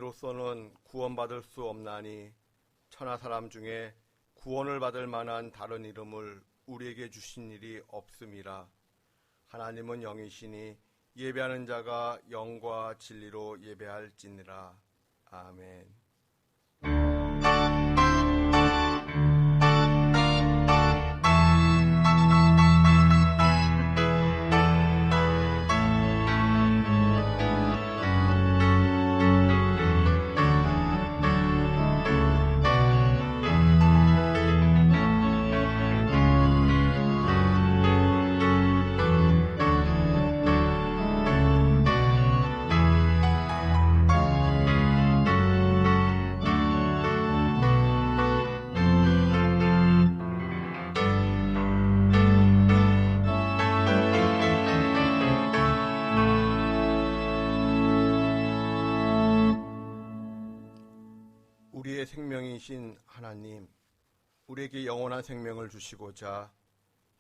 이로서는 구원받을 수 없나니 천하 사람 중에 구원을 받을 만한 다른 이름을 우리에게 주신 일이 없음이라. 하나님은 영이시니 예배하는 자가 영과 진리로 예배할지니라. 아멘. 우리의 생명이신 하나님, 우리에게 영원한 생명을 주시고자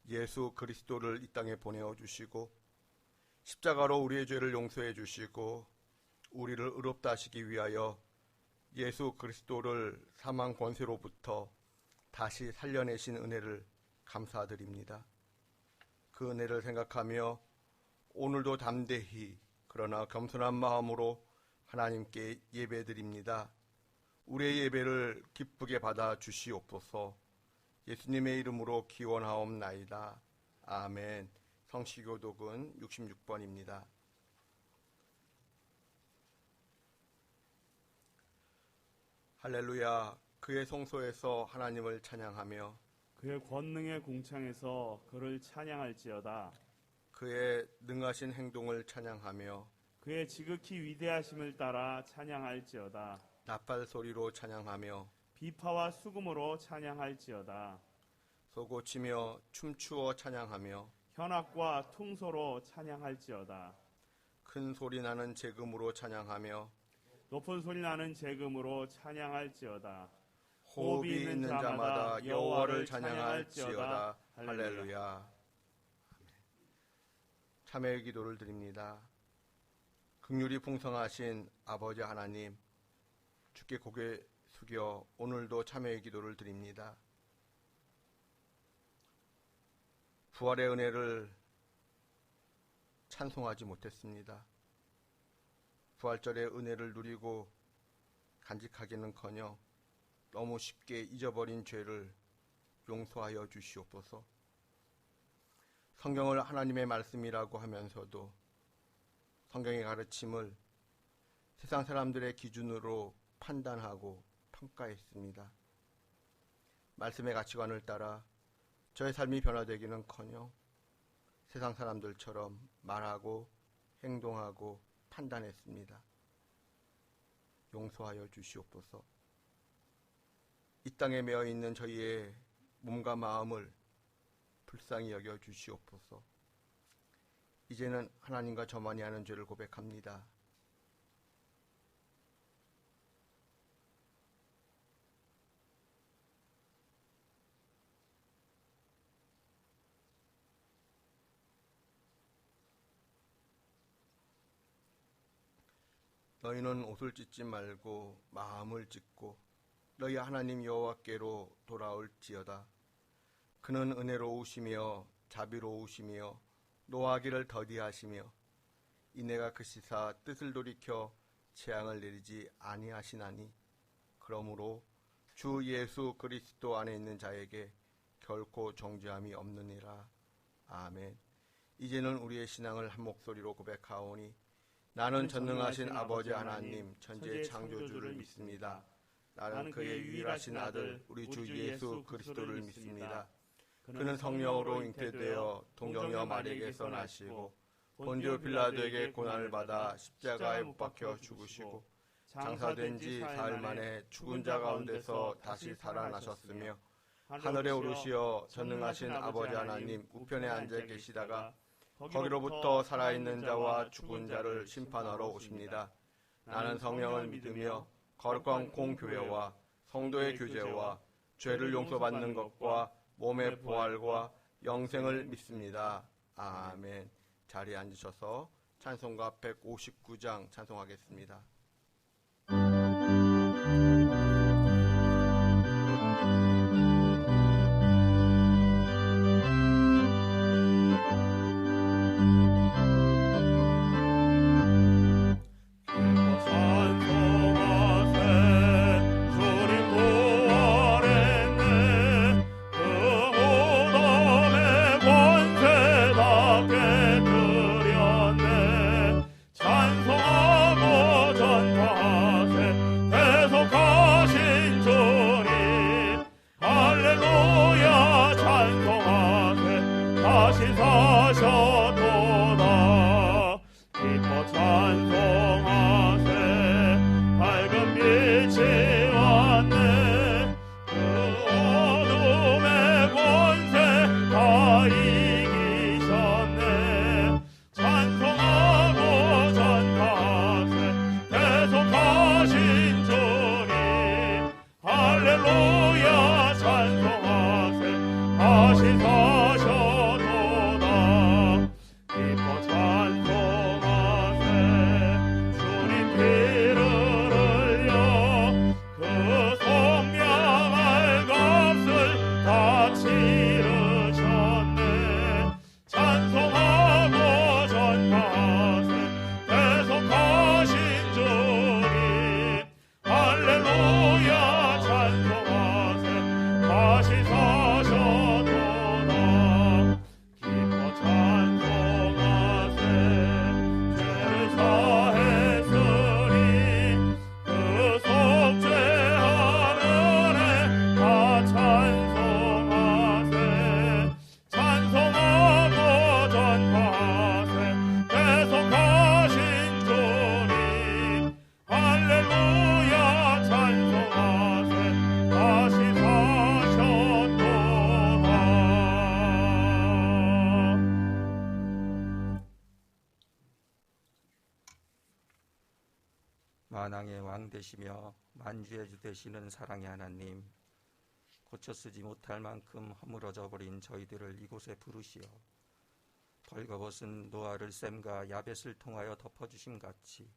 예수 그리스도를 이 땅에 보내어 주시고 십자가로 우리의 죄를 용서해 주시고 우리를 의롭다 하시기 위하여 예수 그리스도를 사망 권세로부터 다시 살려내신 은혜를 감사드립니다. 그 은혜를 생각하며 오늘도 담대히 그러나 겸손한 마음으로 하나님께 예배드립니다. 우리의 예배를 기쁘게 받아 주시옵소서. 예수님의 이름으로 기원하옵나이다. 아멘. 성시교독은 66번입니다. 할렐루야. 그의 성소에서 하나님을 찬양하며 그의 권능의 궁창에서 그를 찬양할지어다. 그의 능하신 행동을 찬양하며 그의 지극히 위대하심을 따라 찬양할지어다. 나팔 소리로 찬양하며 비파와 수금으로 찬양할지어다. 소고치며 춤추어 찬양하며 현악과 퉁소로 찬양할지어다. 큰 소리 나는 제금으로 찬양하며 높은 소리 나는 제금으로 찬양할지어다. 호흡이 있는 자마다 여호와를 찬양할지어다. 할렐루야. 참회의 기도를 드립니다. 긍휼이 풍성하신 아버지 하나님, 주께 고개 숙여 오늘도 참회의 기도를 드립니다. 부활의 은혜를 찬송하지 못했습니다. 부활절의 은혜를 누리고 간직하기는커녕 너무 쉽게 잊어버린 죄를 용서하여 주시옵소서. 성경을 하나님의 말씀이라고 하면서도 성경의 가르침을 세상 사람들의 기준으로 판단하고 평가했습니다. 말씀의 가치관을 따라 저의 삶이 변화되기는커녕 세상 사람들처럼 말하고 행동하고 판단했습니다. 용서하여 주시옵소서. 이 땅에 매어 있는 저희의 몸과 마음을 불쌍히 여겨 주시옵소서. 이제는 하나님과 저만이 하는 죄를 고백합니다. 너희는 옷을 찢지 말고 마음을 찢고 너희 하나님 여호와께로 돌아올지어다. 그는 은혜로우시며 자비로우시며 노하기를 더디하시며 이내가 그 시사 뜻을 돌이켜 재앙을 내리지 아니하시나니 그러므로 주 예수 그리스도 안에 있는 자에게 결코 정죄함이 없느니라. 아멘. 이제는 우리의 신앙을 한 목소리로 고백하오니 나는 전능하신 아버지 하나님 천지의 창조주를 믿습니다. 나는 그의 유일하신 아들 우리 주 예수 그리스도를 믿습니다. 그는 성령으로 잉태되어 동정녀 마리에게서 나시고 본디오 빌라도에게 고난을 받아 십자가에 못 박혀 죽으시고 장사된 지 사흘 만에 죽은 자 가운데서 다시 살아나셨으며 하늘에 오르시어 전능하신 아버지 하나님 우편에 앉아 계시다가 거기로부터 살아있는 자와 죽은 자를 심판하러 오십니다. 나는 성령을 믿으며 거룩한 공교회와 성도의 교제와 죄를 용서받는 것과 몸의 부활과 영생을 믿습니다. 아멘. 자리에 앉으셔서 찬송가 159장 찬송하겠습니다. 만왕의 왕 되시며 만주의 주 되시는 사랑의 하나님, 고쳐쓰지 못할 만큼 허물어져 버린 저희들을 이곳에 부르시어 벌거벗은 노아를 셈과 야벳을 통하여 덮어주심같이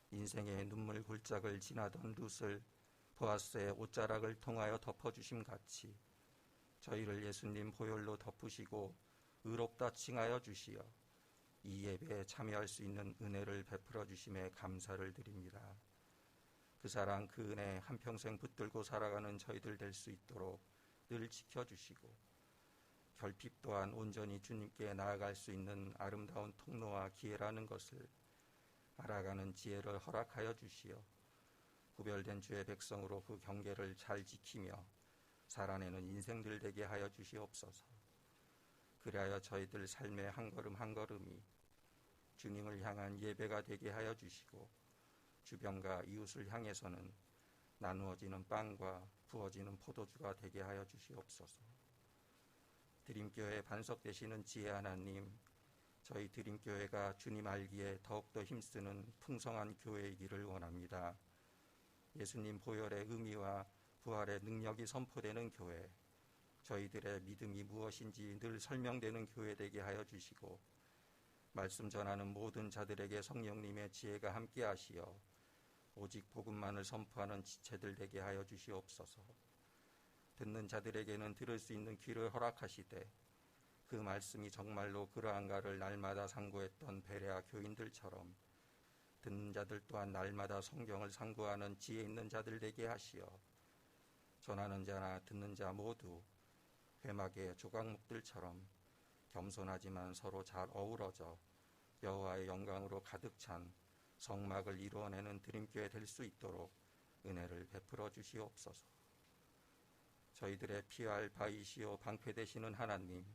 인생의 눈물 골짜기를 지나던 룻을 보아스의 옷자락을 통하여 덮어주심같이 저희를 예수님 보혈로 덮으시고 의롭다 칭하여 주시어 이 예배에 참여할 수 있는 은혜를 베풀어 주심에 감사를 드립니다. 그 사랑 그 은혜 한평생 붙들고 살아가는 저희들 될 수 있도록 늘 지켜주시고 결핍 또한 온전히 주님께 나아갈 수 있는 아름다운 통로와 기회라는 것을 알아가는 지혜를 허락하여 주시어 구별된 주의 백성으로 그 경계를 잘 지키며 살아내는 인생들 되게 하여 주시옵소서. 그리하여 저희들 삶의 한 걸음 한 걸음이 주님을 향한 예배가 되게 하여 주시고 주변과 이웃을 향해서는 나누어지는 빵과 부어지는 포도주가 되게 하여 주시옵소서. 드림교회 반석 되시는 지혜 하나님, 저희 드림교회가 주님 알기에 더욱더 힘쓰는 풍성한 교회이기를 원합니다. 예수님 보혈의 의미와 부활의 능력이 선포되는 교회, 저희들의 믿음이 무엇인지 늘 설명되는 교회 되게 하여 주시고 말씀 전하는 모든 자들에게 성령님의 지혜가 함께 하시어 오직 복음만을 선포하는 지체들 되게 하여 주시옵소서. 듣는 자들에게는 들을 수 있는 귀를 허락하시되 그 말씀이 정말로 그러한가를 날마다 상고했던 베레아 교인들처럼 듣는 자들 또한 날마다 성경을 상고하는 지혜 있는 자들 되게 하시어 전하는 자나 듣는 자 모두 회막의 조각목들처럼 겸손하지만 서로 잘 어우러져 여호와의 영광으로 가득 찬 성막을 이루어내는 드림교회 될 수 있도록 은혜를 베풀어 주시옵소서. 저희들의 피할 바이시오 방패 되시는 하나님,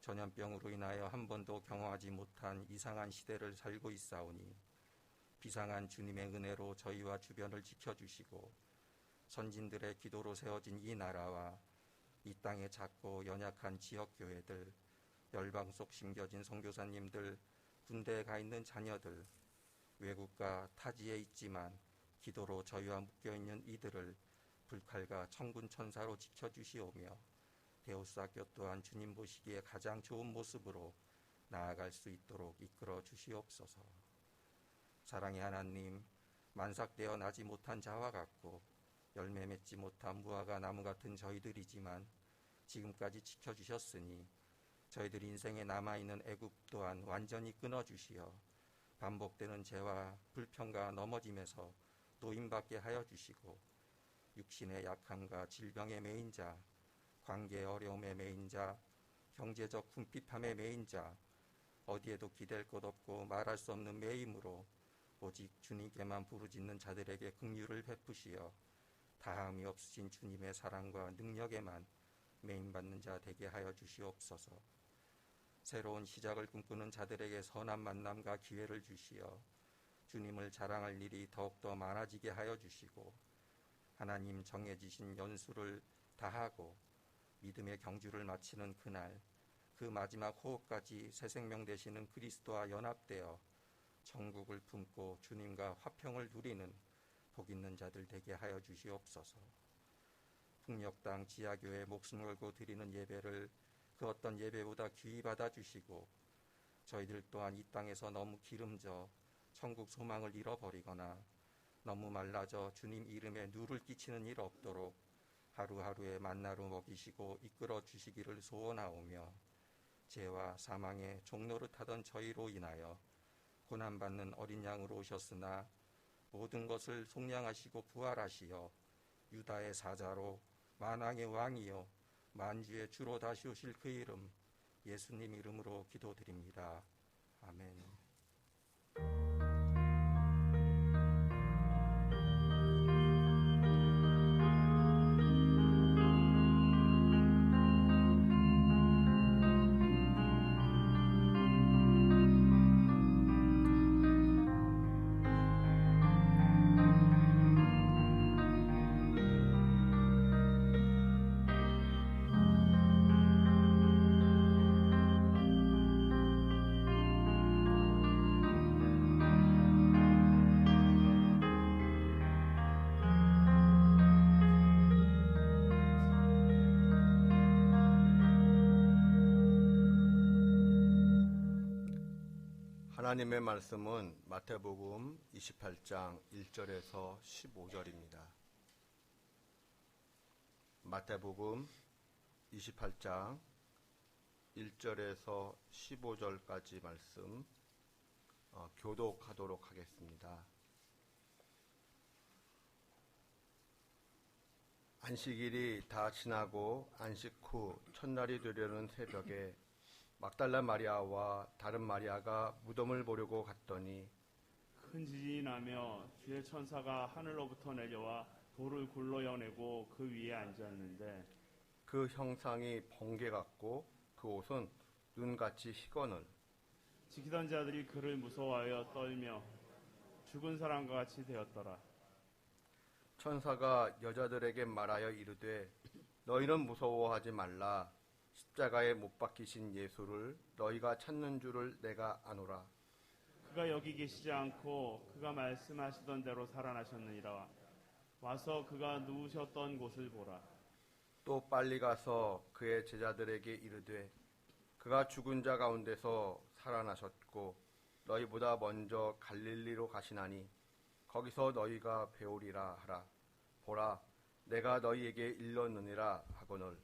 전염병으로 인하여 한 번도 경험하지 못한 이상한 시대를 살고 있사오니 비상한 주님의 은혜로 저희와 주변을 지켜주시고 선진들의 기도로 세워진 이 나라와 이 땅의 작고 연약한 지역교회들, 열방 속 심겨진 선교사님들, 군대에 가 있는 자녀들, 외국과 타지에 있지만 기도로 저희와 묶여있는 이들을 불칼과 천군 천사로 지켜주시오며 데우스학교 또한 주님 보시기에 가장 좋은 모습으로 나아갈 수 있도록 이끌어 주시옵소서. 사랑의 하나님, 만삭되어 나지 못한 자와 같고 열매 맺지 못한 무화과 나무 같은 저희들이지만 지금까지 지켜주셨으니 저희들 인생에 남아있는 애굽 또한 완전히 끊어주시어 반복되는 죄와 불평과 넘어짐에서 노임받게 하여 주시고 육신의 약함과 질병의 메인 자, 관계의 어려움의 메인 자, 경제적 궁핍함의 메인 자, 어디에도 기댈 것 없고 말할 수 없는 매임으로 오직 주님께만 부르짖는 자들에게 긍휼을 베푸시어 다함이 없으신 주님의 사랑과 능력에만 메인받는 자 되게 하여 주시옵소서. 새로운 시작을 꿈꾸는 자들에게 선한 만남과 기회를 주시어 주님을 자랑할 일이 더욱더 많아지게 하여 주시고 하나님 정해지신 연수를 다하고 믿음의 경주를 마치는 그날 그 마지막 호흡까지 새 생명 되시는 그리스도와 연합되어 천국을 품고 주님과 화평을 누리는 복 있는 자들 되게 하여 주시옵소서. 풍력당 지하교회 목숨 걸고 드리는 예배를 그 어떤 예배보다 귀히 받아주시고 저희들 또한 이 땅에서 너무 기름져 천국 소망을 잃어버리거나 너무 말라져 주님 이름에 누를 끼치는 일 없도록 하루하루의 만나로 먹이시고 이끌어 주시기를 소원하오며 죄와 사망의 종노릇하던 저희로 인하여 고난받는 어린 양으로 오셨으나 모든 것을 속량하시고 부활하시어 유다의 사자로 만왕의 왕이요 만주의 주로 다시 오실 그 이름 예수님 이름으로 기도드립니다. 아멘. 하나님의 말씀은 마태복음 28장 1절에서 15절입니다. 마태복음 28장 1절에서 15절까지 말씀 교독하도록 하겠습니다. 안식일이 다 지나고 안식 후 첫날이 되려는 새벽에 막달라 마리아와 다른 마리아가 무덤을 보려고 갔더니 큰 지진이 나며 주의 천사가 하늘로부터 내려와 돌을 굴러여내고 그 위에 앉았는데 그 형상이 번개 같고 그 옷은 눈같이 희거늘 지키던 자들이 그를 무서워하여 떨며 죽은 사람과 같이 되었더라. 천사가 여자들에게 말하여 이르되 너희는 무서워하지 말라. 십자가에 못 박히신 예수를 너희가 찾는 줄을 내가 아노라. 그가 여기 계시지 않고 그가 말씀하시던 대로 살아나셨느니라. 와서 그가 누우셨던 곳을 보라. 또 빨리 가서 그의 제자들에게 이르되 그가 죽은 자 가운데서 살아나셨고 너희보다 먼저 갈릴리로 가시나니 거기서 너희가 배우리라 하라. 보라, 내가 너희에게 일렀느니라 하거늘.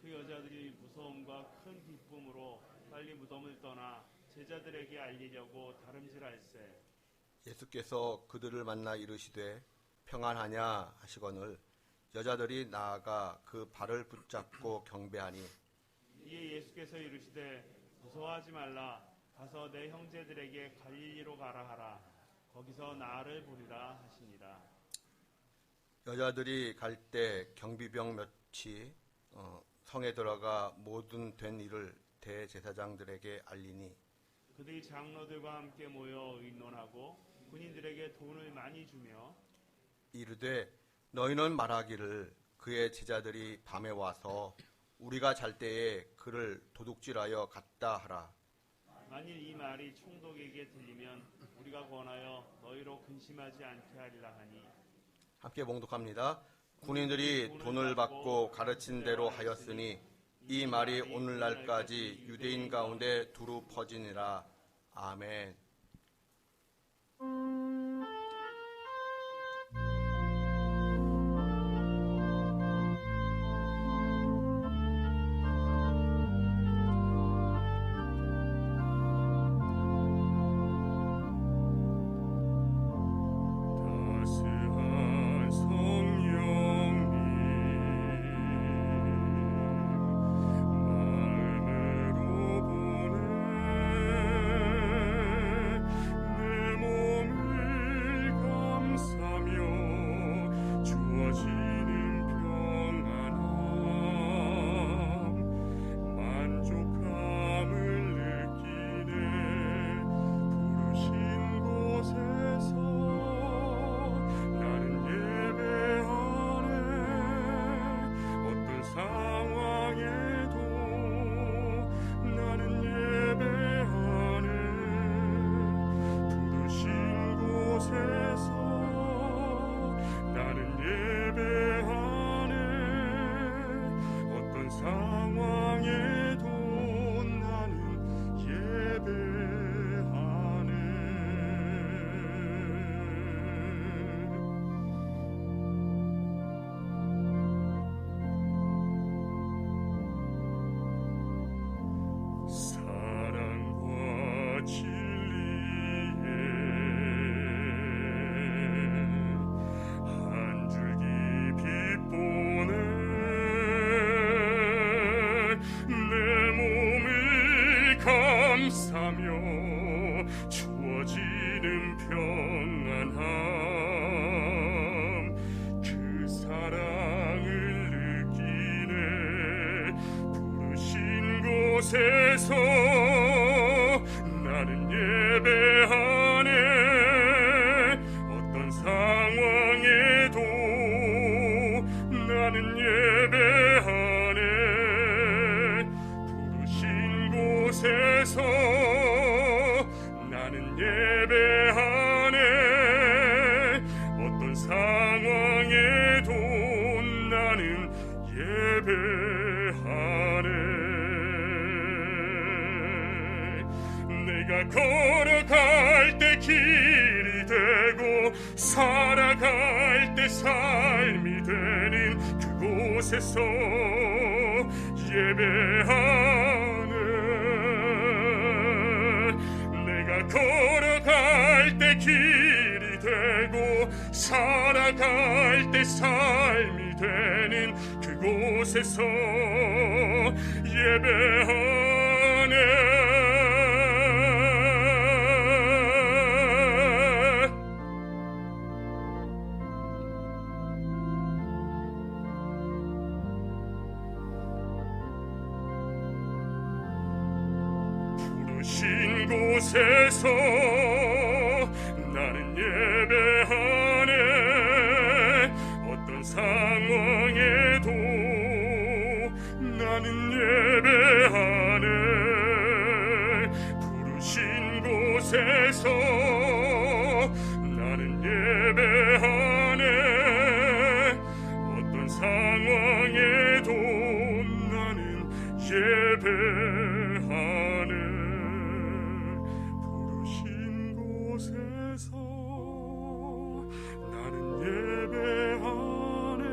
그 여자들이 무서움과 큰 기쁨으로 빨리 무덤을 떠나 제자들에게 알리려고 다름질할세. 예수께서 그들을 만나 이르시되 평안하냐 하시거늘 여자들이 나아가 그 발을 붙잡고 경배하니 이에 예수께서 이르시되 무서워하지 말라. 가서 내 형제들에게 갈릴리로 가라 하라. 거기서 나를 보리라 하시니라. 여자들이 갈 때 경비병 몇이 성에 들어가 모든 된 일을 대제사장들에게 알리니 그들이 장로들과 함께 모여 의논하고 군인들에게 돈을 많이 주며 이르되 너희는 말하기를 그의 제자들이 밤에 와서 우리가 잘 때에 그를 도둑질하여 갔다 하라. 만일 이 말이 총독에게 들리면 우리가 권하여 너희로 근심하지 않게 하리라 하니 함께 봉독합니다. 군인들이 돈을 받고 가르친 대로 하였으니 이 말이 오늘날까지 유대인 가운데 두루 퍼지니라. 아멘. 주어지는 평안함 그 사랑을 느끼네. 부르신 곳에서 나는 예배하네. 어떤 상황에도 나는 예배하네. 부르신 곳에서 나는 예배하네. 어떤 상황에도 나는 예배하네. 내가 걸어갈 때 길이 되고 살아갈 때 삶이 되는 그곳에서 예배하네. 내가 걸어갈 때 길이 되고 살아갈 때 삶이 되는 그곳에서 예배하네. 부르신 곳에서 나는 예배하네. 어떤 상황에도 나는 예배하네. 부르신 곳에서 나는 예배하네. 어떤 상황에도 나는 예배하네. 부르신 곳에서 나는 예배하네.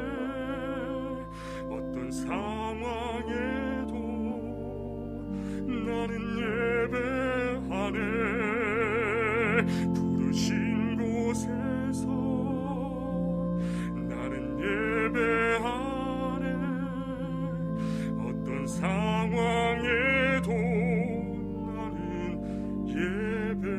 어떤 상황에도 나는 예배하네. 부르신 곳에서 나는 예배하네. 어떤 상황에도 나는 예배하네.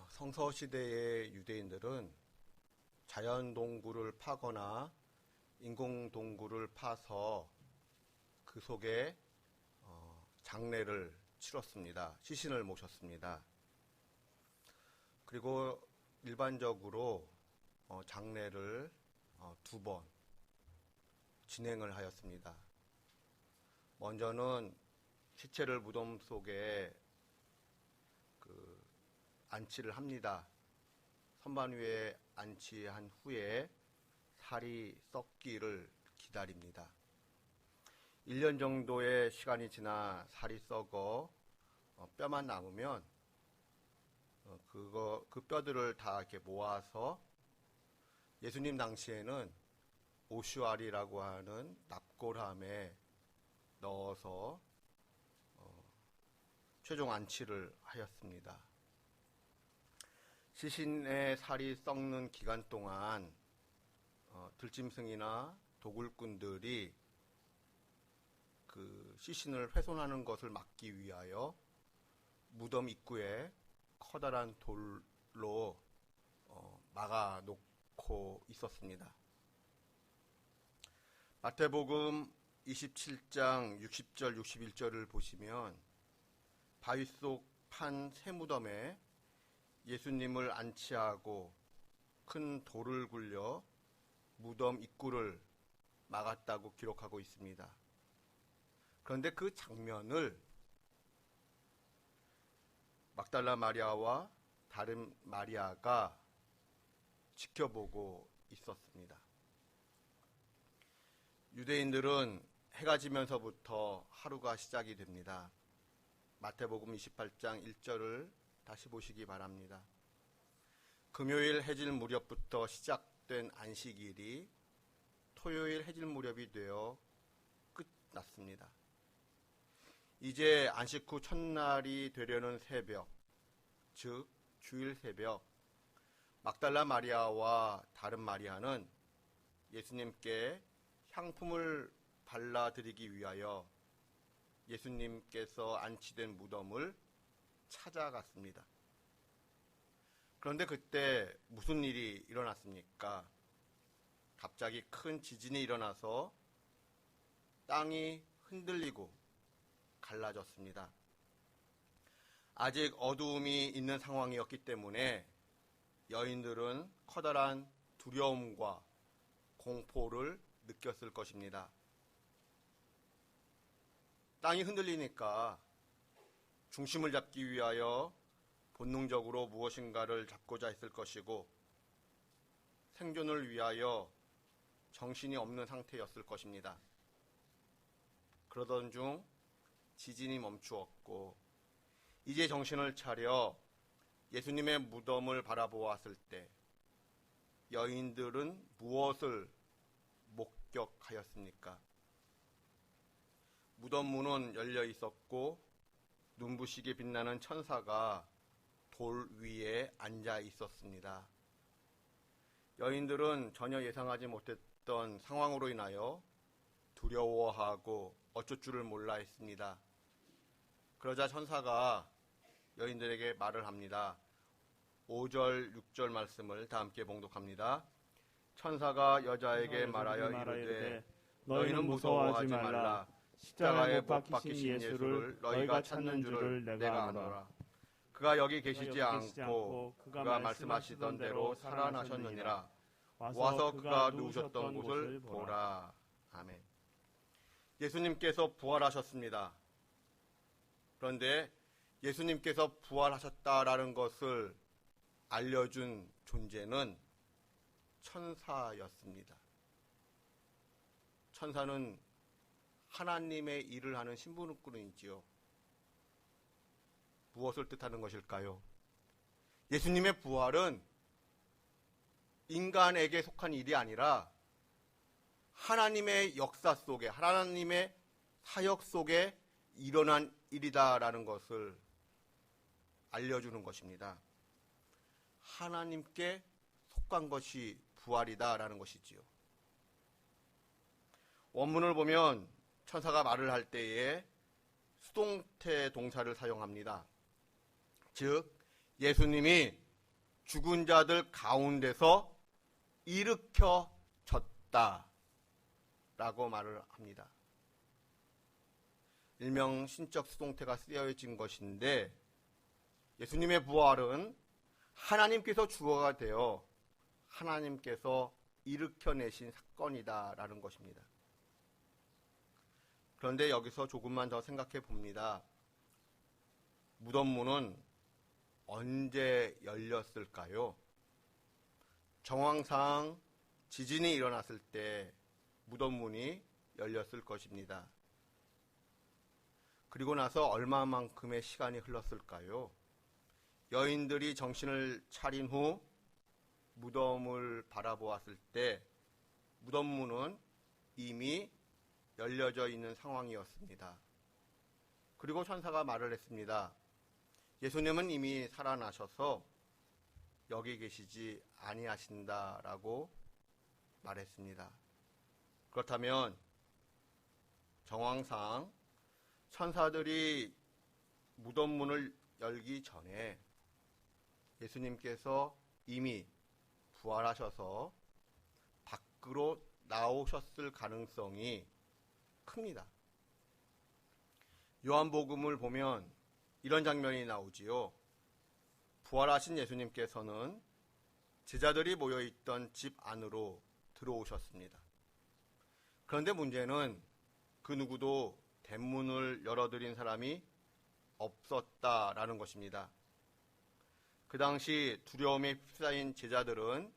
성서시대의 유대인들은 자연동굴을 파거나 인공동굴을 파서 그 속에 장례를 치렀습니다. 시신을 모셨습니다. 그리고 일반적으로 장례를 2번 진행을 하였습니다. 먼저는 시체를 무덤 속에 안치를 합니다. 선반 위에 안치한 후에 살이 썩기를 기다립니다. 1년 정도의 시간이 지나 살이 썩어 뼈만 남으면 그 뼈들을 다 이렇게 모아서 예수님 당시에는 오슈아리라고 하는 납골함에 넣어서 최종 안치를 하였습니다. 시신의 살이 썩는 기간 동안 들짐승이나 도굴꾼들이 그 시신을 훼손하는 것을 막기 위하여 무덤 입구에 커다란 돌로 막아놓고 있었습니다. 마태복음 27장 60절 61절을 보시면 바위 속 판 새 무덤에 예수님을 안치하고 큰 돌을 굴려 무덤 입구를 막았다고 기록하고 있습니다. 그런데 그 장면을 막달라 마리아와 다른 마리아가 지켜보고 있었습니다. 유대인들은 해가 지면서부터 하루가 시작이 됩니다. 마태복음 28장 1절을 다시 보시기 바랍니다. 금요일 해질 무렵부터 시작된 안식일이 토요일 해질 무렵이 되어 끝났습니다. 이제 안식 후 첫날이 되려는 새벽, 즉 주일 새벽, 막달라 마리아와 다른 마리아는 예수님께 향품을 발라드리기 위하여 예수님께서 안치된 무덤을 찾아갔습니다. 그런데 그때 무슨 일이 일어났습니까? 갑자기 큰 지진이 일어나서 땅이 흔들리고 갈라졌습니다. 아직 어두움이 있는 상황이었기 때문에 여인들은 커다란 두려움과 공포를 느꼈을 것입니다. 땅이 흔들리니까 중심을 잡기 위하여 본능적으로 무엇인가를 잡고자 했을 것이고 생존을 위하여 정신이 없는 상태였을 것입니다. 그러던 중 지진이 멈추었고 이제 정신을 차려 예수님의 무덤을 바라보았을 때 여인들은 무엇을 목격하였습니까? 무덤 문은 열려 있었고 눈부시게 빛나는 천사가 돌 위에 앉아 있었습니다. 여인들은 전혀 예상하지 못했던 상황으로 인하여 두려워하고 어쩔 줄을 몰라 했습니다. 그러자 천사가 여인들에게 말을 합니다. 5절, 6절 말씀을 다 함께 봉독합니다. 천사가 여자에게 말하여 이르되 너희는 무서워하지 말라. 십자가에 못 박히신 예수를 너희가 찾는 줄을 내가 아노라. 그가 여기 계시지 않고 그가 말씀하시던 대로 살아나셨느니라. 와서 그가 누우셨던 곳을 보라. 아멘. 예수님께서 부활하셨습니다. 그런데 예수님께서 부활하셨다라는 것을 알려준 존재는 천사였습니다. 천사는 하나님의 일을 하는 신분꾼이지요. 무엇을 뜻하는 것일까요? 예수님의 부활은 인간에게 속한 일이 아니라 하나님의 역사 속에, 하나님의 사역 속에 일어난 일이다라는 것을 알려주는 것입니다. 하나님께 속한 것이 부활이다라는 것이지요. 원문을 보면 천사가 말을 할 때에 수동태 동사를 사용합니다. 즉 예수님이 죽은 자들 가운데서 일으켜졌다 라고 말을 합니다. 일명 신적 수동태가 쓰여진 것인데 예수님의 부활은 하나님께서 주어가 되어 하나님께서 일으켜내신 사건이다라는 것입니다. 그런데 여기서 조금만 더 생각해 봅니다. 무덤 문은 언제 열렸을까요? 정황상 지진이 일어났을 때 무덤 문이 열렸을 것입니다. 그리고 나서 얼마만큼의 시간이 흘렀을까요? 여인들이 정신을 차린 후 무덤을 바라보았을 때 무덤 문은 이미 열려져 있는 상황이었습니다. 그리고 천사가 말을 했습니다. 예수님은 이미 살아나셔서 여기 계시지 아니하신다라고 말했습니다. 그렇다면 정황상 천사들이 무덤 문을 열기 전에 예수님께서 이미 부활하셔서 밖으로 나오셨을 가능성이 큽니다. 요한복음을 보면 이런 장면이 나오지요. 부활하신 예수님께서는 제자들이 모여있던 집 안으로 들어오셨습니다. 그런데 문제는 그 누구도 대문을 열어드린 사람이 없었다라는 것입니다. 그 당시 두려움에 휩싸인 제자들은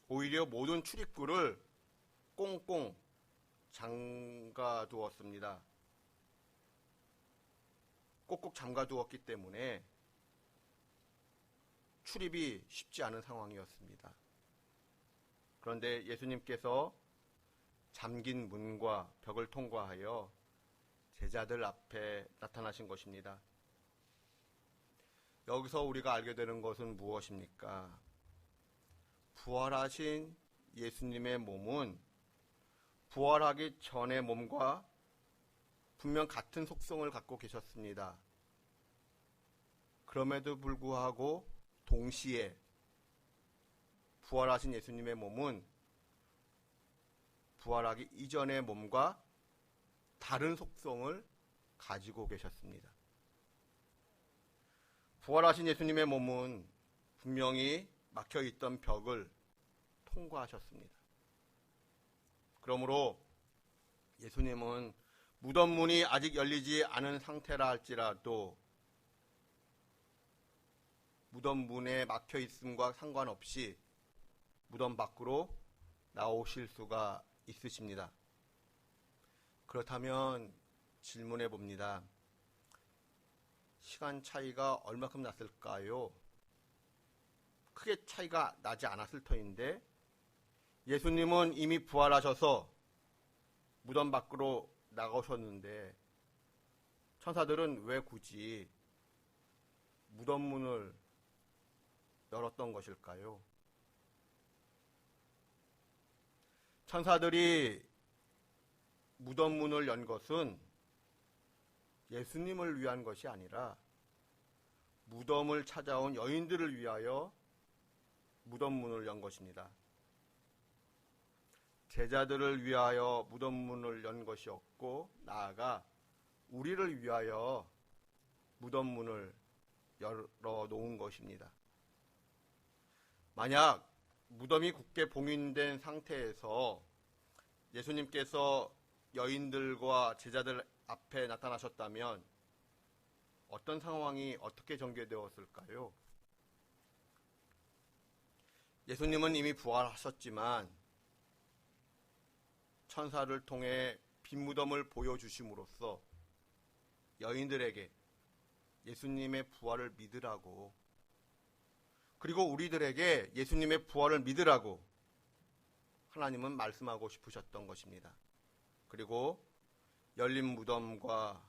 오히려 모든 출입구를 꽁꽁 잠가두었습니다. 꼭꼭 잠가두었기 때문에 출입이 쉽지 않은 상황이었습니다. 그런데 예수님께서 잠긴 문과 벽을 통과하여 제자들 앞에 나타나신 것입니다. 여기서 우리가 알게 되는 것은 무엇입니까? 부활하신 예수님의 몸은 부활하기 전의 몸과 분명 같은 속성을 갖고 계셨습니다. 그럼에도 불구하고 동시에 부활하신 예수님의 몸은 부활하기 이전의 몸과 다른 속성을 가지고 계셨습니다. 부활하신 예수님의 몸은 분명히 막혀있던 벽을 통과하셨습니다. 그러므로 예수님은 무덤 문이 아직 열리지 않은 상태라 할지라도 무덤 문에 막혀 있음과 상관없이 무덤 밖으로 나오실 수가 있으십니다. 그렇다면 질문해 봅니다. 시간 차이가 얼마큼 났을까요? 크게 차이가 나지 않았을 터인데 예수님은 이미 부활하셔서 무덤 밖으로 나가셨는데 천사들은 왜 굳이 무덤 문을 열었던 것일까요? 천사들이 무덤 문을 연 것은 예수님을 위한 것이 아니라 무덤을 찾아온 여인들을 위하여 무덤 문을 연 것입니다. 제자들을 위하여 무덤 문을 연 것이었고 나아가 우리를 위하여 무덤 문을 열어놓은 것입니다. 만약 무덤이 굳게 봉인된 상태에서 예수님께서 여인들과 제자들 앞에 나타나셨다면 어떤 상황이 어떻게 전개되었을까요? 예수님은 이미 부활하셨지만 천사를 통해 빈 무덤을 보여주심으로써 여인들에게 예수님의 부활을 믿으라고, 그리고 우리들에게 예수님의 부활을 믿으라고 하나님은 말씀하고 싶으셨던 것입니다. 그리고 열린 무덤과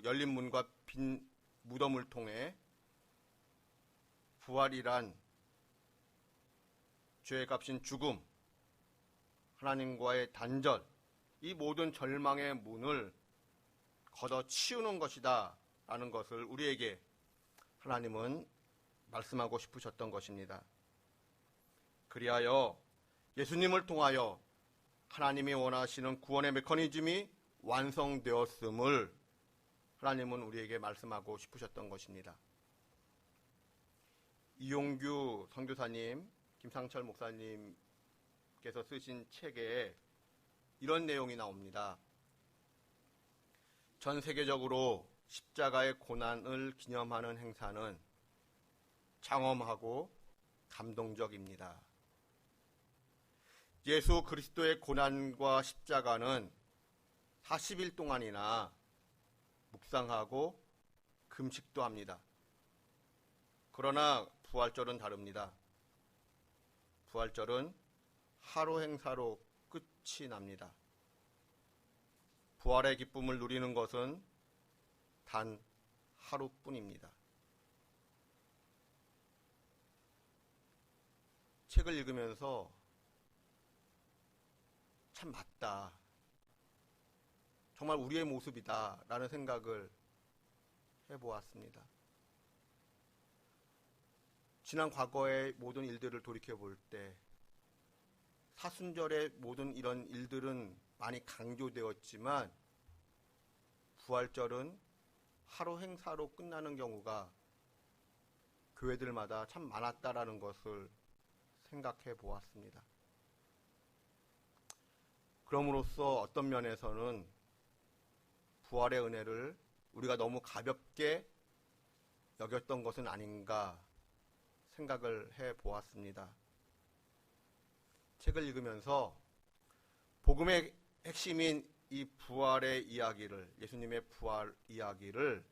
열린 문과 빈 무덤을 통해 부활이란 죄의 값인 죽음, 하나님과의 단절, 이 모든 절망의 문을 걷어치우는 것이다 라는 것을 우리에게 하나님은 말씀하고 싶으셨던 것입니다. 그리하여 예수님을 통하여 하나님이 원하시는 구원의 메커니즘이 완성되었음을 하나님은 우리에게 말씀하고 싶으셨던 것입니다. 이용규 선교사님, 김상철 목사님께서 쓰신 책에 이런 내용이 나옵니다. 전 세계적으로 십자가의 고난을 기념하는 행사는 장엄하고 감동적입니다. 예수 그리스도의 고난과 십자가는 40일 동안이나 묵상하고 금식도 합니다. 그러나 부활절은 다릅니다. 부활절은 하루 행사로 끝이 납니다. 부활의 기쁨을 누리는 것은 단 하루뿐입니다. 책을 읽으면서 참 맞다, 정말 우리의 모습이다 라는 생각을 해보았습니다. 지난 과거의 모든 일들을 돌이켜볼 때 사순절의 모든 이런 일들은 많이 강조되었지만 부활절은 하루 행사로 끝나는 경우가 교회들마다 참 많았다라는 것을 생각해 보았습니다. 그럼으로써 어떤 면에서는 부활의 은혜를 우리가 너무 가볍게 여겼던 것은 아닌가 생각을 해 보았습니다. 책을 읽으면서 복음의 핵심인 이 부활의 이야기를, 예수님의 부활 이야기를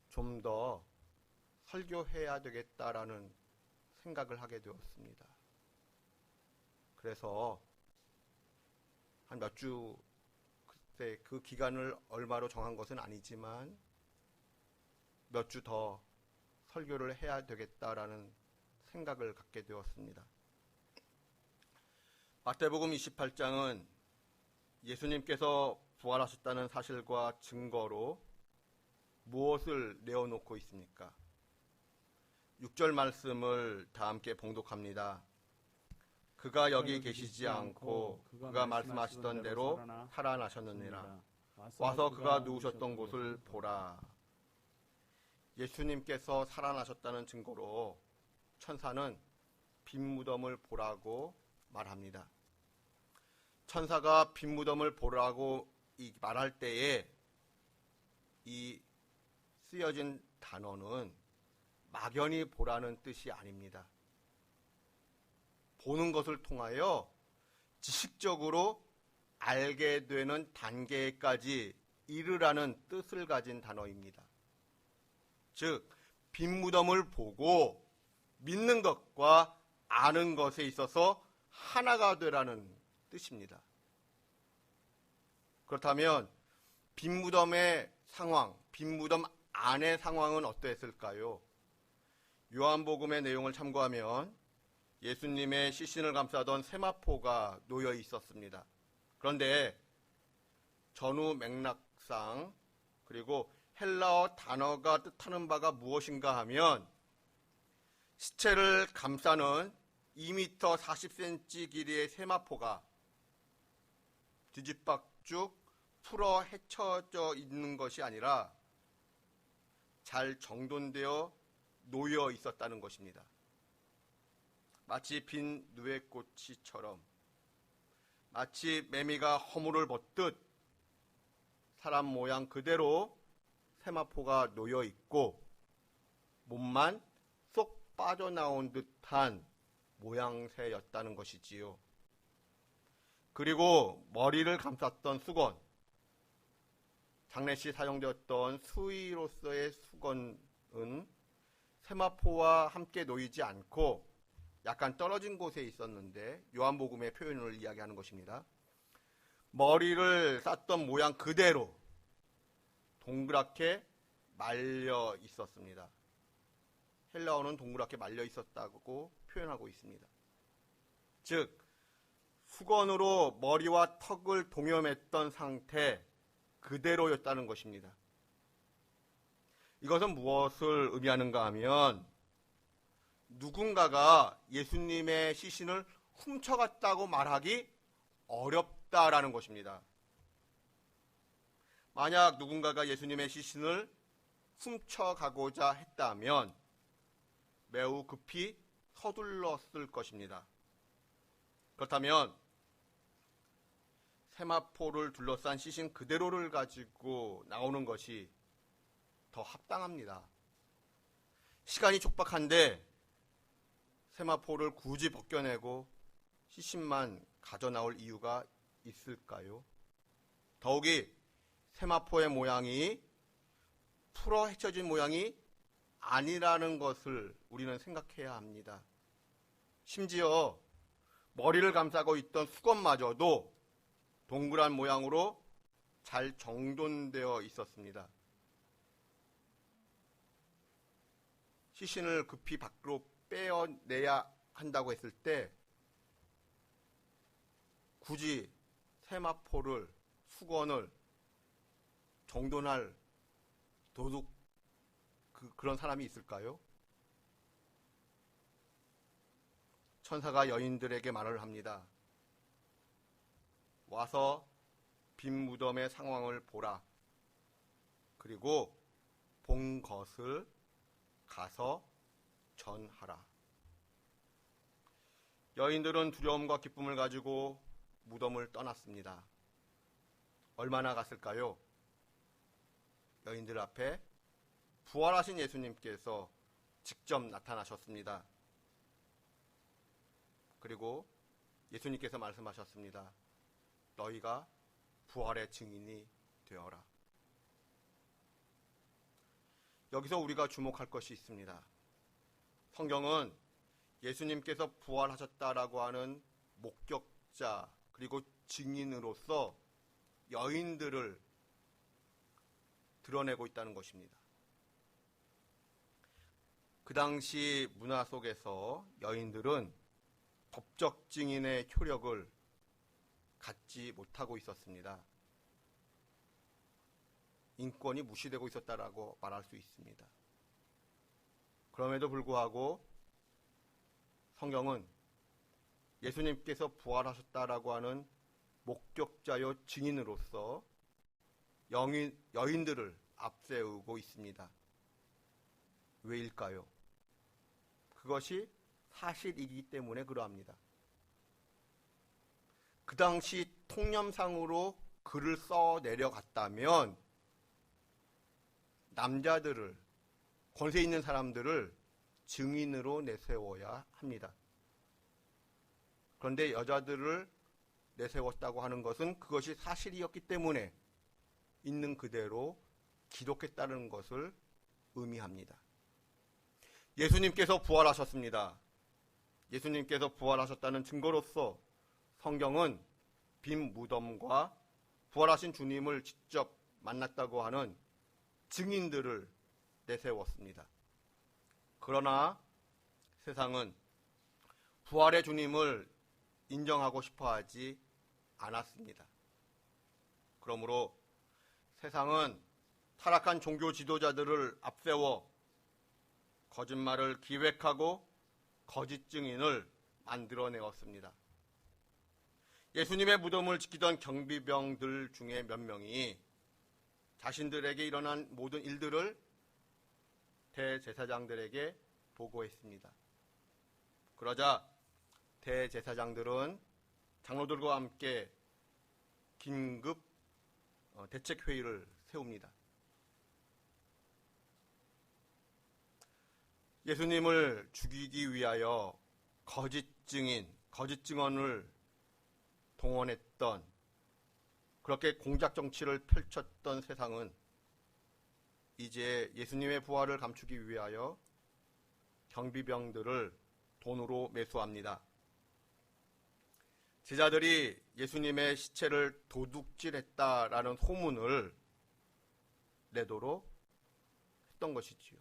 좀 더 설교해야 되겠다라는 생각을 하게 되었습니다. 그래서 한 몇 주, 그때 그 기간을 얼마로 정한 것은 아니지만 몇 주 더 설교를 해야 되겠다라는 생각을 갖게 되었습니다. 마태복음 28장은 예수님께서 부활하셨다는 사실과 증거로 무엇을 내어놓고 있습니까? 6절 말씀을 다 함께 봉독합니다. 그가 여기 계시지 않고 그가 말씀하시던 대로 살아나셨느니라. 와서 그가 누우셨던 곳을 보라. 예수님께서 살아나셨다는 증거로 천사는 빈 무덤을 보라고 말합니다. 천사가 빈 무덤을 보라고 이 말할 때에 이 쓰여진 단어는 막연히 보라는 뜻이 아닙니다. 보는 것을 통하여 지식적으로 알게 되는 단계까지 이르라는 뜻을 가진 단어입니다. 즉, 빈 무덤을 보고 믿는 것과 아는 것에 있어서 하나가 되라는 뜻입니다. 그렇다면 빈 무덤의 상황, 빈 무덤 안의 상황은 어떠했을까요? 요한복음의 내용을 참고하면 예수님의 시신을 감싸던 세마포가 놓여 있었습니다. 그런데 전후 맥락상 그리고 헬라어 단어가 뜻하는 바가 무엇인가 하면 시체를 감싸는 2m 40cm 길이의 세마포가 뒤집박죽 풀어 헤쳐져 있는 것이 아니라 잘 정돈되어 놓여 있었다는 것입니다. 마치 빈 누에꽃이처럼, 마치 매미가 허물을 벗듯 사람 모양 그대로 세마포가 놓여 있고 몸만 쏙 빠져나온 듯한 모양새였다는 것이지요. 그리고 머리를 감쌌던 수건, 장례시 사용되었던 수의로서의 수건은 세마포와 함께 놓이지 않고 약간 떨어진 곳에 있었는데 요한복음의 표현을 이야기하는 것입니다. 머리를 쌌던 모양 그대로 동그랗게 말려 있었습니다. 헬라어는 동그랗게 말려 있었다고 표현하고 있습니다. 즉, 수건으로 머리와 턱을 동여맸던 상태 그대로였다는 것입니다. 이것은 무엇을 의미하는가 하면 누군가가 예수님의 시신을 훔쳐갔다고 말하기 어렵다라는 것입니다. 만약 누군가가 예수님의 시신을 훔쳐가고자 했다면 매우 급히 서둘렀을 것입니다. 그렇다면 세마포를 둘러싼 시신 그대로를 가지고 나오는 것이 더 합당합니다. 시간이 촉박한데 세마포를 굳이 벗겨내고 시신만 가져나올 이유가 있을까요? 더욱이 세마포의 모양이 풀어 헤쳐진 모양이 아니라는 것을 우리는 생각해야 합니다. 심지어 머리를 감싸고 있던 수건마저도 동그란 모양으로 잘 정돈되어 있었습니다. 시신을 급히 밖으로 빼어내야 한다고 했을 때 굳이 세마포를, 수건을 정돈할 도둑 그런 사람이 있을까요? 천사가 여인들에게 말을 합니다. 와서 빈 무덤의 상황을 보라. 그리고 본 것을 가서 전하라. 여인들은 두려움과 기쁨을 가지고 무덤을 떠났습니다. 얼마나 갔을까요? 여인들 앞에 부활하신 예수님께서 직접 나타나셨습니다. 그리고 예수님께서 말씀하셨습니다. 너희가 부활의 증인이 되어라. 여기서 우리가 주목할 것이 있습니다. 성경은 예수님께서 부활하셨다라고 하는 목격자 그리고 증인으로서 여인들을 드러내고 있다는 것입니다. 그 당시 문화 속에서 여인들은 법적 증인의 효력을 갖지 못하고 있었습니다. 인권이 무시되고 있었다라고 말할 수 있습니다. 그럼에도 불구하고 성경은 예수님께서 부활하셨다라고 하는 목격자요 증인으로서 여인들을 앞세우고 있습니다. 왜일까요? 그것이 사실이기 때문에 그러합니다. 그 당시 통념상으로 글을 써 내려갔다면 남자들을, 권세 있는 사람들을 증인으로 내세워야 합니다. 그런데 여자들을 내세웠다고 하는 것은 그것이 사실이었기 때문에 있는 그대로 기록했다는 것을 의미합니다. 예수님께서 부활하셨습니다. 예수님께서 부활하셨다는 증거로서 성경은 빈 무덤과 부활하신 주님을 직접 만났다고 하는 증인들을 내세웠습니다. 그러나 세상은 부활의 주님을 인정하고 싶어 하지 않았습니다. 그러므로 세상은 타락한 종교 지도자들을 앞세워 거짓말을 기획하고 거짓 증인을 만들어내었습니다. 예수님의 무덤을 지키던 경비병들 중에 몇 명이 자신들에게 일어난 모든 일들을 대제사장들에게 보고했습니다. 그러자 대제사장들은 장로들과 함께 긴급 대책회의를 세웁니다. 예수님을 죽이기 위하여 거짓 증인, 거짓 증언을 동원했던, 그렇게 공작 정치를 펼쳤던 세상은 이제 예수님의 부활을 감추기 위하여 경비병들을 돈으로 매수합니다. 제자들이 예수님의 시체를 도둑질했다라는 소문을 내도록 했던 것이지요.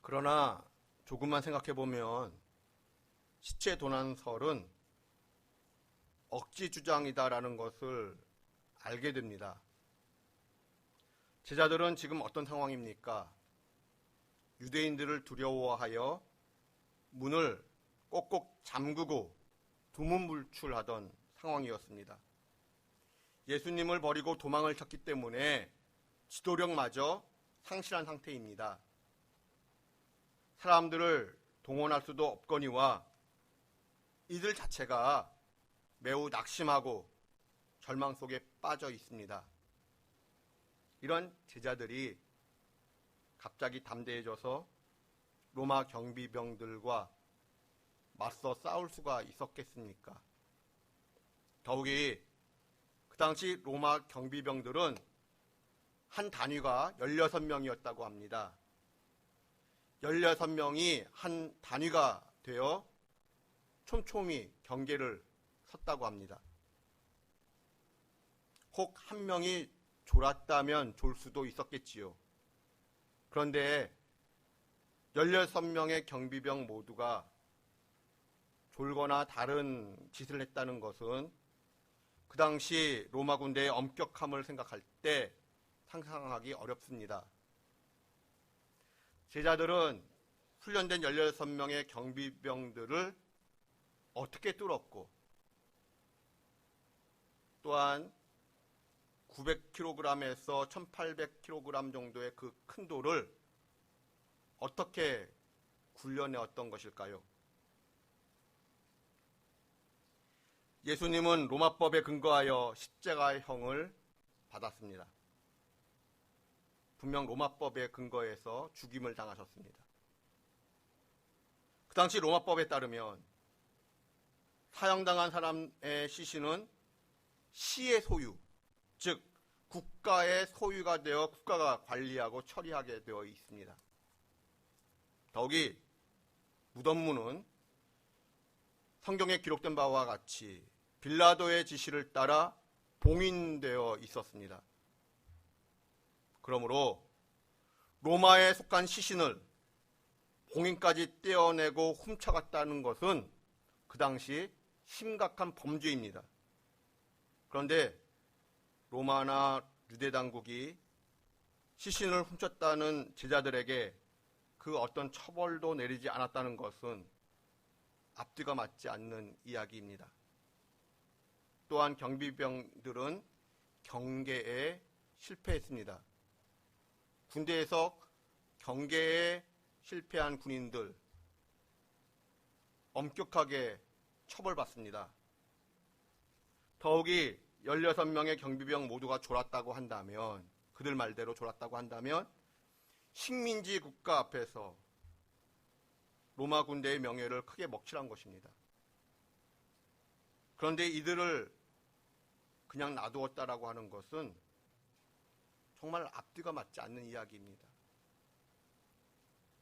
그러나 조금만 생각해보면 시체 도난설은 억지 주장이다라는 것을 알게 됩니다. 제자들은 지금 어떤 상황입니까? 유대인들을 두려워하여 문을 꼭꼭 잠그고 두문불출하던 상황이었습니다. 예수님을 버리고 도망을 쳤기 때문에 지도력마저 상실한 상태입니다. 사람들을 동원할 수도 없거니와 이들 자체가 매우 낙심하고 절망 속에 빠져 있습니다. 이런 제자들이 갑자기 담대해져서 로마 경비병들과 맞서 싸울 수가 있었겠습니까? 더욱이 그 당시 로마 경비병들은 한 단위가 16명이었다고 합니다. 16명이 한 단위가 되어 촘촘히 경계를 섰다고 합니다. 혹 한 명이 졸았다면 졸 수도 있었겠지요. 그런데 16명의 경비병 모두가 졸거나 다른 짓을 했다는 것은 그 당시 로마 군대의 엄격함을 생각할 때 상상하기 어렵습니다. 제자들은 훈련된 16명의 경비병들을 어떻게 뚫었고, 또한 900kg에서 1800kg 정도의 그 큰 돌을 어떻게 굴려내었던 것일까요? 예수님은 로마법에 근거하여 십자가형을 받았습니다. 분명 로마법에 근거해서 죽임을 당하셨습니다. 그 당시 로마법에 따르면 사형당한 사람의 시신은 시의 소유, 즉 국가의 소유가 되어 국가가 관리하고 처리하게 되어 있습니다. 더욱이 무덤문은 성경에 기록된 바와 같이 빌라도의 지시를 따라 봉인되어 있었습니다. 그러므로 로마에 속한 시신을 봉인까지 떼어내고 훔쳐갔다는 것은 그 당시 심각한 범죄입니다. 그런데 로마나 유대 당국이 시신을 훔쳤다는 제자들에게 그 어떤 처벌도 내리지 않았다는 것은 앞뒤가 맞지 않는 이야기입니다. 또한 경비병들은 경계에 실패했습니다. 군대에서 경계에 실패한 군인들 엄격하게 처벌받습니다. 더욱이 16명의 경비병 모두가 졸았다고 한다면, 그들 말대로 졸았다고 한다면 식민지 국가 앞에서 로마 군대의 명예를 크게 먹칠한 것입니다. 그런데 이들을 그냥 놔두었다라고 하는 것은 정말 앞뒤가 맞지 않는 이야기입니다.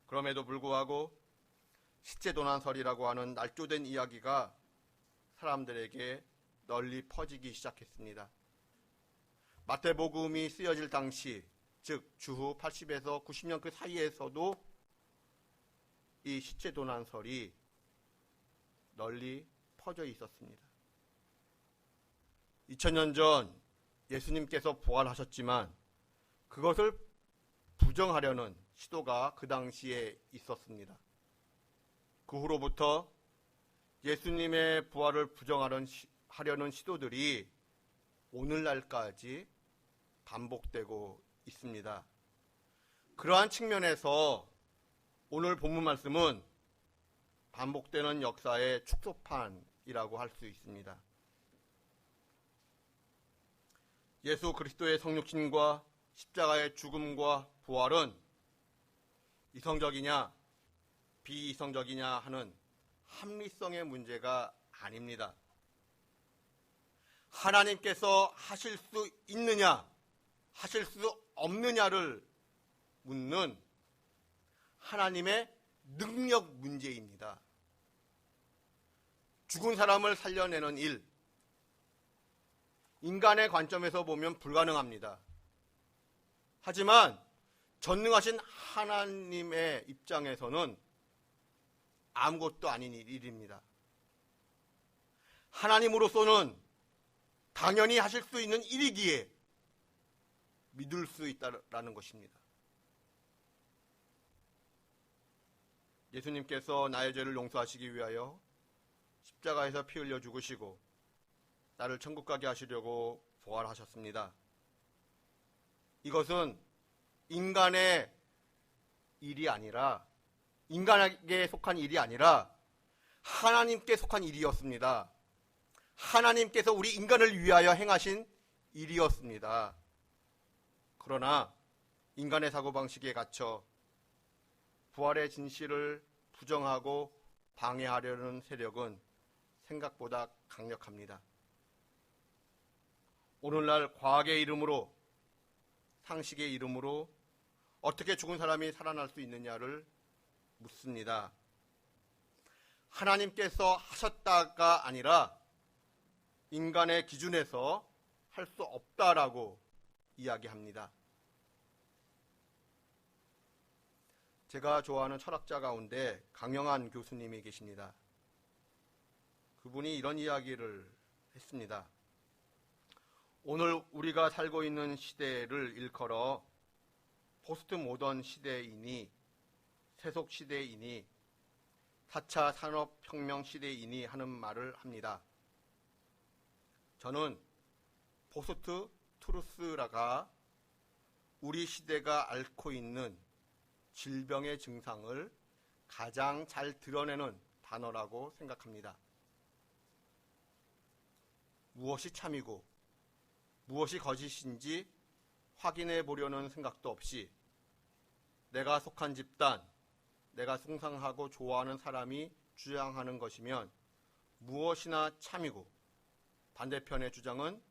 그럼에도 불구하고 십제도난설이라고 하는 날조된 이야기가 사람들에게 널리 퍼지기 시작했습니다. 마태복음이 쓰여질 당시, 즉 주후 80에서 90년 그 사이에서도 이 십제도난설이 널리 퍼져 있었습니다. 2000년 전 예수님께서 부활하셨지만 그것을 부정하려는 시도가 그 당시에 있었습니다. 그 후로부터 예수님의 부활을 부정하려는 시도들이 오늘날까지 반복되고 있습니다. 그러한 측면에서 오늘 본문 말씀은 반복되는 역사의 축소판이라고 할 수 있습니다. 예수 그리스도의 성육신과 십자가의 죽음과 부활은 이성적이냐 비이성적이냐 하는 합리성의 문제가 아닙니다. 하나님께서 하실 수 있느냐 하실 수 없느냐를 묻는 하나님의 능력 문제입니다. 죽은 사람을 살려내는 일, 인간의 관점에서 보면 불가능합니다. 하지만 전능하신 하나님의 입장에서는 아무것도 아닌 일입니다. 하나님으로서는 당연히 하실 수 있는 일이기에 믿을 수 있다라는 것입니다. 예수님께서 나의 죄를 용서하시기 위하여 십자가에서 피 흘려 죽으시고 나를 천국 가게 하시려고 부활하셨습니다. 이것은 인간의 일이 아니라, 인간에게 속한 일이 아니라 하나님께 속한 일이었습니다. 하나님께서 우리 인간을 위하여 행하신 일이었습니다. 그러나 인간의 사고방식에 갇혀 부활의 진실을 부정하고 방해하려는 세력은 생각보다 강력합니다. 오늘날 과학의 이름으로, 상식의 이름으로 어떻게 죽은 사람이 살아날 수 있느냐를 묻습니다. 하나님께서 하셨다가 아니라 인간의 기준에서 할 수 없다라고 이야기합니다. 제가 좋아하는 철학자 가운데 강영한 교수님이 계십니다. 그분이 이런 이야기를 했습니다. 오늘 우리가 살고 있는 시대를 일컬어 포스트 모던 시대이니, 세속 시대이니, 4차 산업혁명 시대이니 하는 말을 합니다. 저는 포스트 트루스라가 우리 시대가 앓고 있는 질병의 증상을 가장 잘 드러내는 단어라고 생각합니다. 무엇이 참이고 무엇이 거짓인지 확인해 보려는 생각도 없이 내가 속한 집단, 내가 숭상하고 좋아하는 사람이 주장하는 것이면 무엇이나 참이고, 반대편의 주장은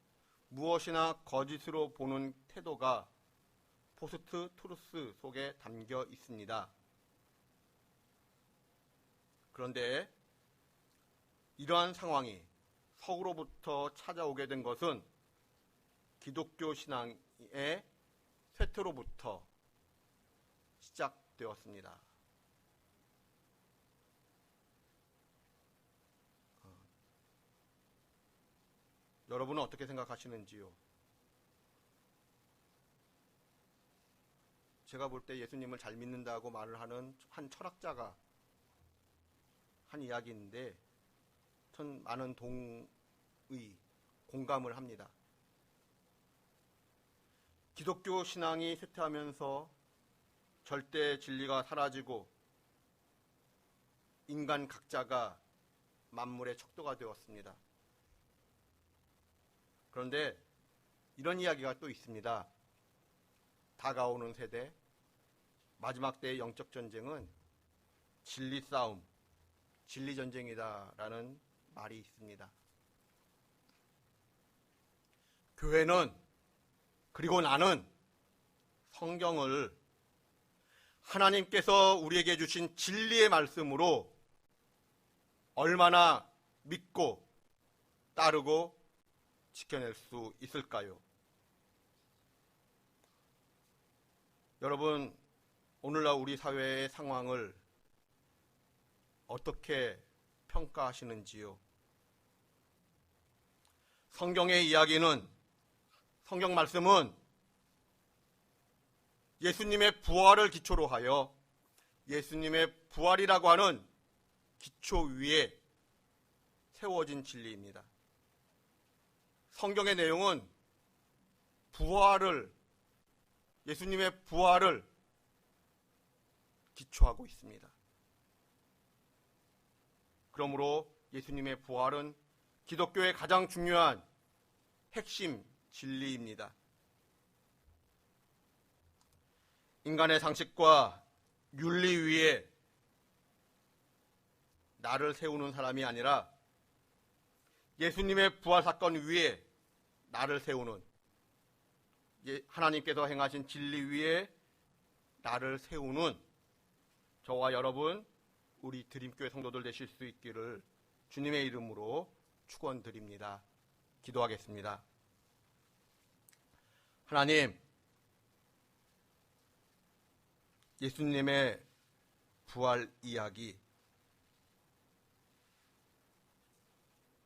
무엇이나 거짓으로 보는 태도가 포스트 트루스 속에 담겨 있습니다. 그런데 이러한 상황이 서구로부터 찾아오게 된 것은 기독교 신앙의 쇠퇴로부터 시작되었습니다. 여러분은 어떻게 생각하시는지요? 제가 볼 때 예수님을 잘 믿는다고 말을 하는 한 철학자가 한 이야기인데 전 많은 공감을 합니다. 기독교 신앙이 쇠퇴하면서 절대 진리가 사라지고 인간 각자가 만물의 척도가 되었습니다. 그런데 이런 이야기가 또 있습니다. 다가오는 세대, 마지막 때의 영적 전쟁은 진리 싸움, 진리 전쟁이다라는 말이 있습니다. 교회는, 그리고 나는 성경을 하나님께서 우리에게 주신 진리의 말씀으로 얼마나 믿고 따르고 지켜낼 수 있을까요? 여러분, 오늘날 우리 사회의 상황을 어떻게 평가하시는지요? 성경의 이야기는, 성경 말씀은 예수님의 부활을 기초로 하여 예수님의 부활이라고 하는 기초 위에 세워진 진리입니다. 성경의 내용은 예수님의 부활을 기초하고 있습니다. 그러므로 예수님의 부활은 기독교의 가장 중요한 핵심 진리입니다. 인간의 상식과 윤리 위에 나를 세우는 사람이 아니라 예수님의 부활 사건 위에 나를 세우는, 하나님께서 행하신 진리 위에 나를 세우는 저와 여러분, 우리 드림교회 성도들 되실 수 있기를 주님의 이름으로 축원드립니다. 기도하겠습니다. 하나님, 예수님의 부활 이야기,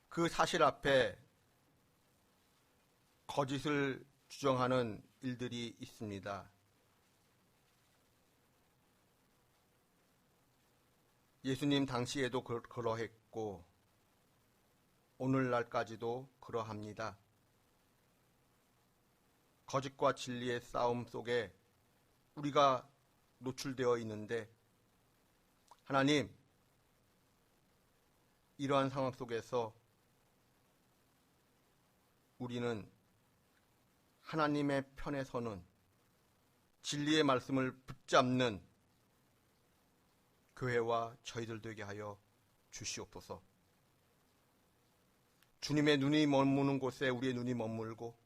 그 사실 앞에 거짓을 주장하는 일들이 있습니다. 예수님 당시에도 그러했고 오늘날까지도 그러합니다. 거짓과 진리의 싸움 속에 우리가 노출되어 있는데, 하나님, 이러한 상황 속에서 우리는 하나님의 편에 서는, 진리의 말씀을 붙잡는 교회와 저희들 되게 하여 주시옵소서. 주님의 눈이 머무는 곳에 우리의 눈이 머물고,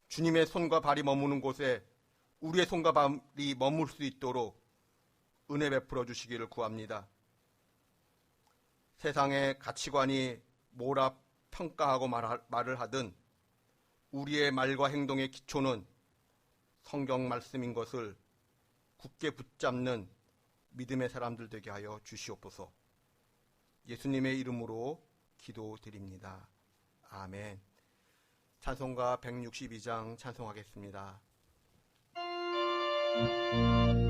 주님의 손과 발이 머무는 곳에 우리의 손과 발이 머물 수 있도록 은혜 베풀어 주시기를 구합니다. 세상의 가치관이 뭐라 평가하고 말을 하든 우리의 말과 행동의 기초는 성경 말씀인 것을 굳게 붙잡는 믿음의 사람들 되게 하여 주시옵소서. 예수님의 이름으로 기도드립니다. 아멘. 찬송가 162장 찬송하겠습니다. 그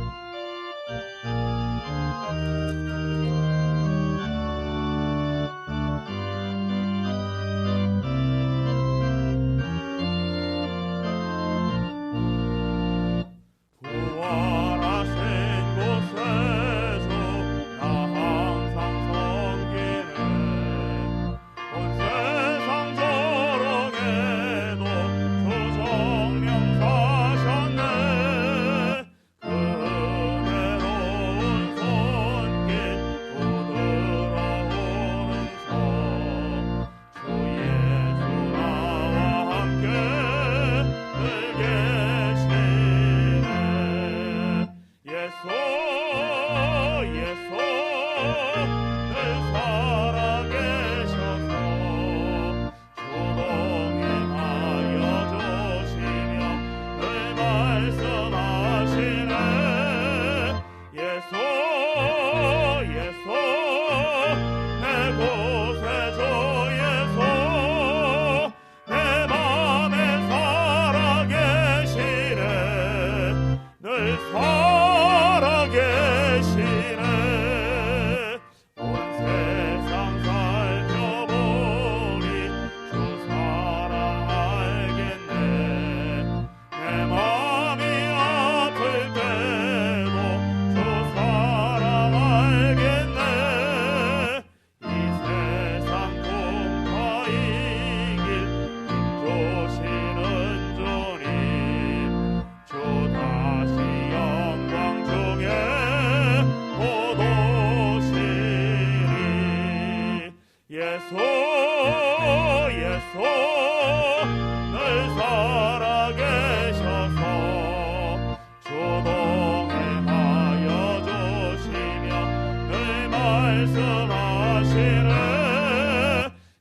말씀하시네.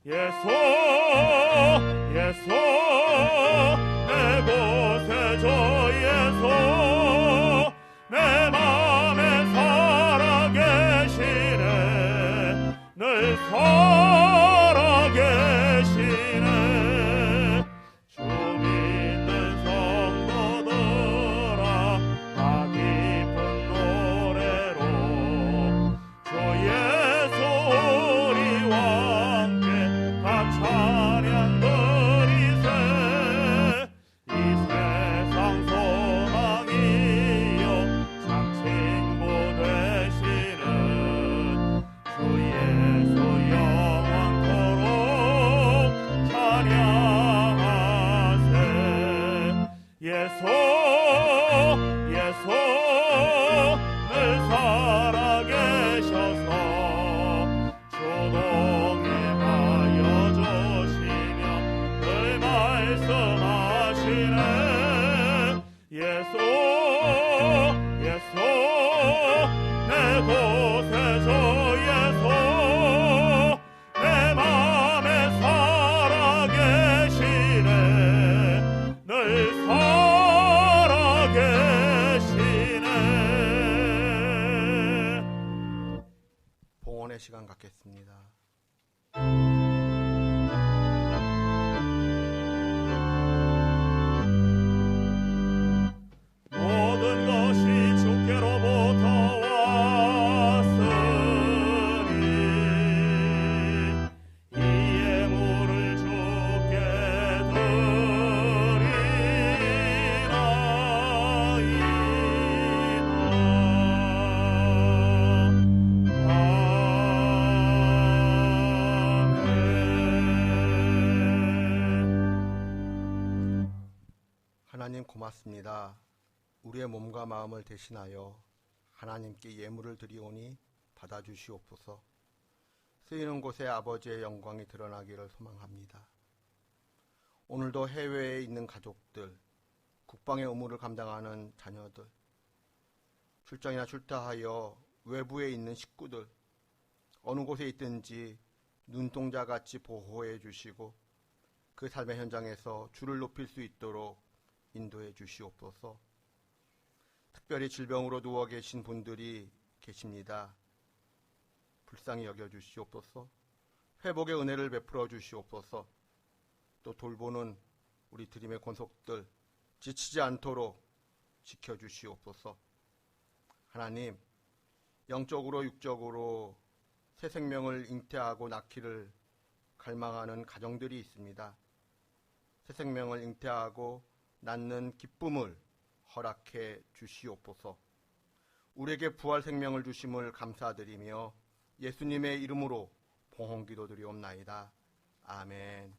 예수 예수 내 곳에 저 예수 내 맘에 살아계시네. 늘 살아계시네. 주 믿는 성도들아 다 깊은 노래로 주 예수 우리와 함께 다 찬양 드리세. 이 세상 소망이여 참 친구 되시는 주 예수 영원토록 찬양하세. 예수 예수 늘 살아계셔서 주동행하여 주시며 늘 말씀하시네. 예수 예수 내 곳에 저 예수 내 맘에 살아계시네. 늘 살아계시네. 봉헌의 시간 갖겠습니다. 모든 것이 주께로부터 왔으니 이 예물을 주께 드리나이다. 하나님 고맙습니다. 우리의 몸과 마음을 대신하여 하나님께 예물을 드리오니 받아주시옵소서. 쓰이는 곳에 아버지의 영광이 드러나기를 소망합니다. 오늘도 해외에 있는 가족들, 국방의 의무를 감당하는 자녀들, 출장이나 출타하여 외부에 있는 식구들, 어느 곳에 있든지 눈동자같이 보호해 주시고 그 삶의 현장에서 주를 높일 수 있도록 인도해 주시옵소서. 특별히 질병으로 누워 계신 분들이 계십니다. 불쌍히 여겨 주시옵소서. 회복의 은혜를 베풀어 주시옵소서. 또 돌보는 우리 드림의 권속들 지치지 않도록 지켜주시옵소서. 하나님, 영적으로 육적으로 새 생명을 잉태하고 낳기를 갈망하는 가정들이 있습니다. 새 생명을 잉태하고 낳는 기쁨을 허락해 주시옵소서. 우리에게 부활 생명을 주심을 감사드리며 예수님의 이름으로 봉헌기도 드리옵나이다. 아멘.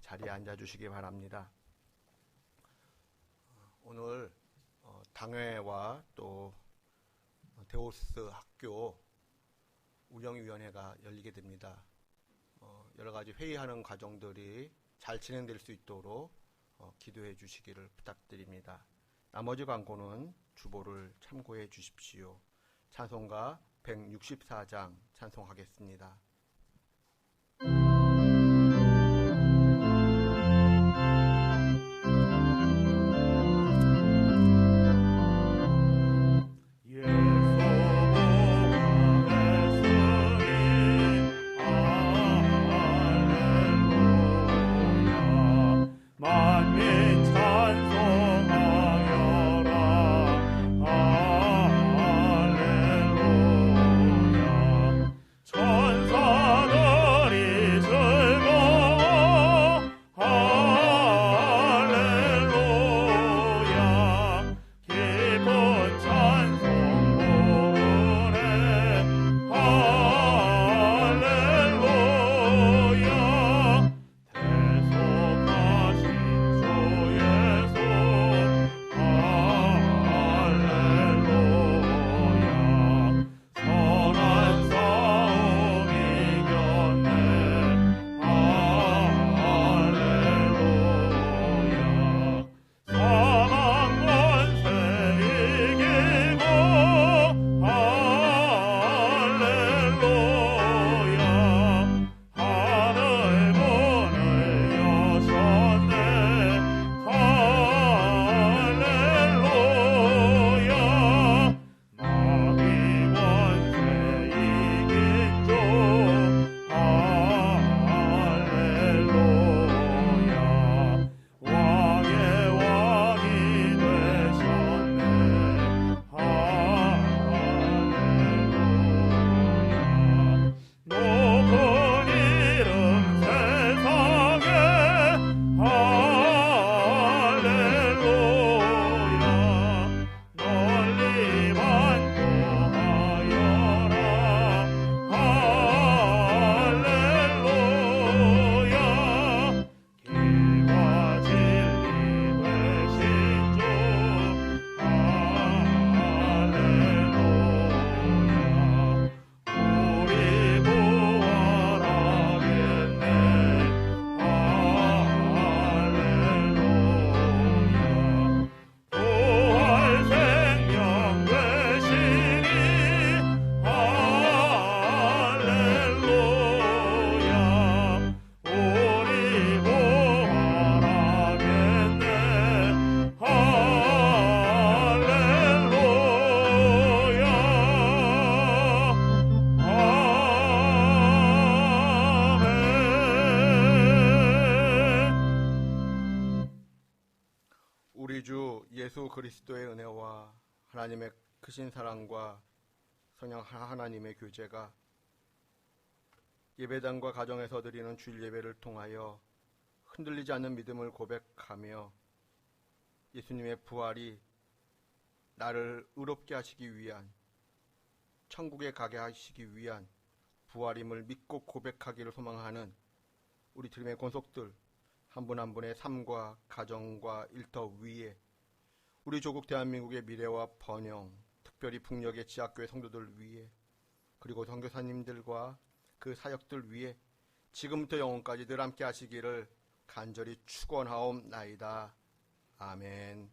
자리에 앉아주시기 바랍니다. 오늘 당회와 또 데오스 학교 운영위원회가 열리게 됩니다. 여러 가지 회의하는 과정들이 잘 진행될 수 있도록 기도해 주시기를 부탁드립니다. 나머지 광고는 주보를 참고해 주십시오. 찬송가 164장 찬송하겠습니다. 천사 그리스도의 은혜와 하나님의 크신 사랑과 성령 하나님의 교제가 예배당과 가정에서 드리는 주일 예배를 통하여 흔들리지 않는 믿음을 고백하며 예수님의 부활이 나를 의롭게 하시기 위한, 천국에 가게 하시기 위한 부활임을 믿고 고백하기를 소망하는 우리 드림의 권속들 한 분 한 분의 삶과 가정과 일터 위에 우리 조국 대한민국의 미래와 번영, 특별히 북녘의 지하교회 성도들 위에, 그리고 선교사님들과 그 사역들 위에 지금부터 영원까지 늘 함께 하시기를 간절히 축원하옵나이다. 아멘.